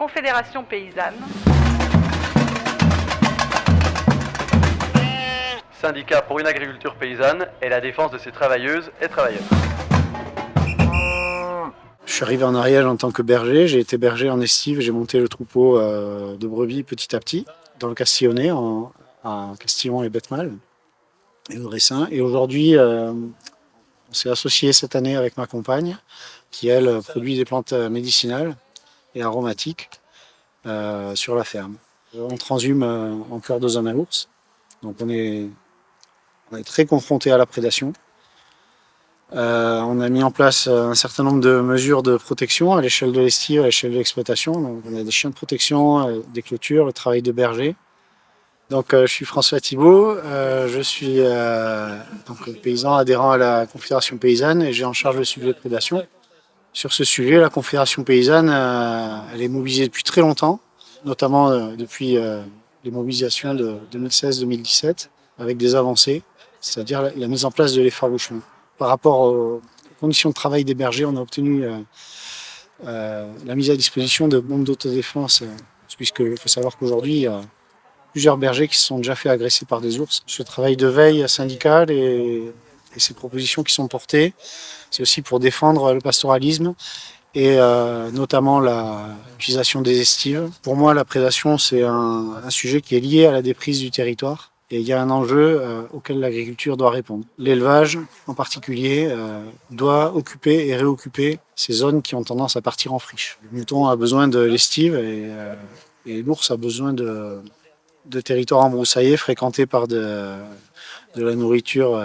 Confédération paysanne. Syndicat pour une agriculture paysanne et la défense de ses travailleuses et travailleurs. Je suis arrivé en Ariège en tant que berger, j'ai été berger en estive, j'ai monté le troupeau de brebis petit à petit dans le Castillonnais, en Castillon et Bête-Mâle et au Ressin. Et aujourd'hui, on s'est associé cette année avec ma compagne qui, elle, produit des plantes médicinales et aromatiques sur la ferme. On transhume en cœur de zone à ours, donc on est très confronté à la prédation. On a mis en place un certain nombre de mesures de protection à l'échelle de l'estive, à l'échelle de l'exploitation. Donc, on a des chiens de protection, des clôtures, le travail de berger. Donc, je suis François Thibault, je suis donc, paysan adhérent à la Confédération paysanne et j'ai en charge le sujet de prédation. Sur ce sujet, la Confédération paysanne, elle est mobilisée depuis très longtemps, notamment depuis les mobilisations de 2016-2017, avec des avancées, c'est-à-dire la mise en place de l'effarouchement. Par rapport aux conditions de travail des bergers, on a obtenu la mise à disposition de bombes d'autodéfense, puisqu'il faut savoir qu'aujourd'hui, il y a plusieurs bergers qui se sont déjà fait agresser par des ours. Ce travail de veille syndicale et ces propositions qui sont portées, c'est aussi pour défendre le pastoralisme et notamment l'utilisation des estives. Pour moi, la prédation, c'est un sujet qui est lié à la déprise du territoire. Et il y a un enjeu auquel l'agriculture doit répondre. L'élevage, en particulier, doit occuper et réoccuper ces zones qui ont tendance à partir en friche. Le mouton a besoin de l'estive et l'ours a besoin de territoires embroussaillés fréquentés par de la nourriture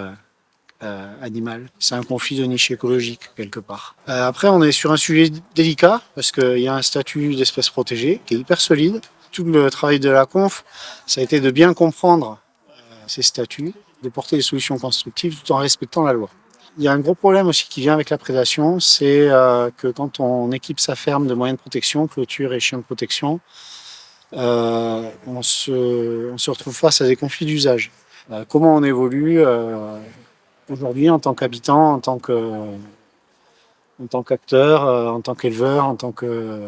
animale. C'est un conflit de niche écologique, quelque part. Après, on est sur un sujet délicat parce qu'il y a un statut d'espèce protégée qui est hyper solide. Tout le travail de la conf, ça a été de bien comprendre ces statuts, de porter des solutions constructives tout en respectant la loi. Il y a un gros problème aussi qui vient avec la prédation, c'est que quand on équipe sa ferme de moyens de protection, clôture et chiens de protection, on se retrouve face à des conflits d'usage. Comment on évolue aujourd'hui en tant qu'habitant, en tant qu'acteur, en tant qu'éleveur, en tant que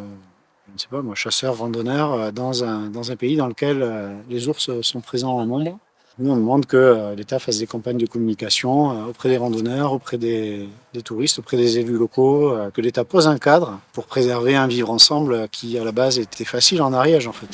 je ne sais pas moi, chasseur, randonneur, dans un pays dans lequel les ours sont présents en nombre. Nous, on demande que l'État fasse des campagnes de communication auprès des randonneurs, auprès des touristes, auprès des élus locaux, que l'État pose un cadre pour préserver un vivre ensemble qui, à la base, était facile en Ariège, en fait.